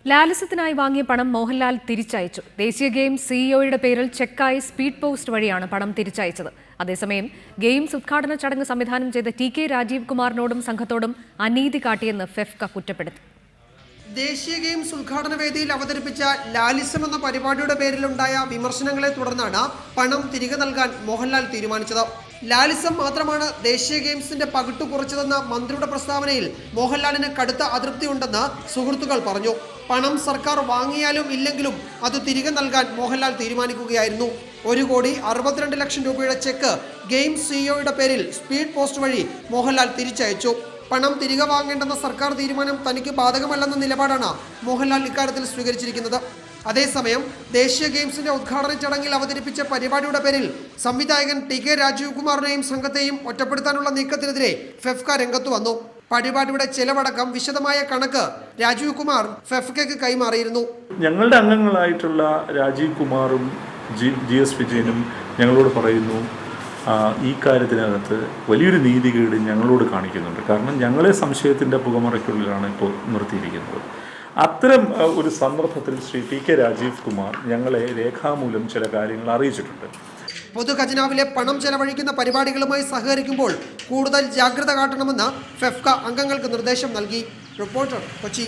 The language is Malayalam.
ലാലിസത്തിനായി വാങ്ങിയ പണം മോഹൻലാൽ തിരിച്ചയച്ചു. ദേശീയ ഗെയിംസ് സിഇഒയുടെ പേരിൽ ചെക്കായി സ്പീഡ് പോസ്റ്റ് വഴിയാണ് പണം തിരിച്ചയച്ചത്. അതേസമയം ഗെയിംസ് ഉദ്ഘാടന ചടങ്ങ് സംവിധാനം ചെയ്ത ടി.കെ. രാജീവ് കുമാറിനോടും സംഘത്തോടും അനീതി കാട്ടിയെന്ന് ഫെഫ്ക കുറ്റപ്പെടുത്തി. ദേശീയ ഗെയിംസ് ഉദ്ഘാടന വേദിയിൽ അവതരിപ്പിച്ച ലാലിസം എന്ന പരിപാടിയുടെ പേരിലുണ്ടായ വിമർശനങ്ങളെ തുടർന്നാണ് പണം തിരികെ നൽകാൻ മോഹൻലാൽ തീരുമാനിച്ചത്. ലാലിസം മാത്രമാണ് ദേശീയ ഗെയിംസിന്റെ പകിട്ടു കുറച്ചതെന്ന മന്ത്രിയുടെ പ്രസ്താവനയിൽ മോഹൻലാലിന് കടുത്ത അതൃപ്തിയുണ്ടെന്ന് സുഹൃത്തുക്കൾ പറഞ്ഞു. പണം സർക്കാർ വാങ്ങിയാലും ഇല്ലെങ്കിലും അത് തിരികെ നൽകാൻ മോഹൻലാൽ തീരുമാനിക്കുകയായിരുന്നു. 1,62,00,000 രൂപയുടെ ചെക്ക് ഗെയിംസ് സിഇഒയുടെ പേരിൽ സ്പീഡ് പോസ്റ്റ് വഴി മോഹൻലാൽ തിരിച്ചയച്ചു. പണം തിരികെ വാങ്ങേണ്ടെന്ന സർക്കാർ തീരുമാനം തനിക്ക് ബാധകമല്ലെന്ന നിലപാടാണ് മോഹൻലാൽ ഇക്കാര്യത്തിൽ സ്വീകരിച്ചിരിക്കുന്നത്. അതേസമയം ദേശീയ ഗെയിംസിന്റെ ഉദ്ഘാടന ചടങ്ങിൽ അവതരിപ്പിച്ച പരിപാടിയുടെ പേരിൽ സംവിധായകൻ ടി.കെ. രാജീവ് കുമാറിനെയും സംഘത്തെയും ഒറ്റപ്പെടുത്താനുള്ള നീക്കത്തിനെതിരെ ഫെഫ്ക രംഗത്തു വന്നു. പരിപാടിയുടെ ചെലവടക്കം വിശദമായ കണക്ക് രാജീവ് കുമാർ ഫെഫ്കയ്ക്ക് കൈമാറിയിരുന്നു. ഞങ്ങളുടെ അംഗങ്ങളായിട്ടുള്ള രാജീവ് കുമാറും ജി.എസ്. വിജയനും ഞങ്ങളോട് പറയുന്നു, ഈ കാര്യത്തിനകത്ത് വലിയൊരു നീതികേട് ഞങ്ങളോട് കാണിക്കുന്നുണ്ട്. കാരണം ഞങ്ങളെ സംശയത്തിൻ്റെ പുകമറയ്ക്കുള്ളിലാണ് ഇപ്പോൾ നിർത്തിയിരിക്കുന്നത്. അത്തരം ഒരു സന്ദർഭത്തിൽ ശ്രീ ടി.കെ. രാജീവ് കുമാർ ഞങ്ങളെ രേഖാമൂലം ചില കാര്യങ്ങൾ അറിയിച്ചിട്ടുണ്ട്. പൊതുഖജനാവിലെ പണം ചെലവഴിക്കുന്ന പരിപാടികളുമായി സഹകരിക്കുമ്പോൾ കൂടുതൽ ജാഗ്രത കാട്ടണമെന്ന് ഫെഫ്ക അംഗങ്ങൾക്ക് നിർദ്ദേശം നൽകി. റിപ്പോർട്ടർ, കൊച്ചി.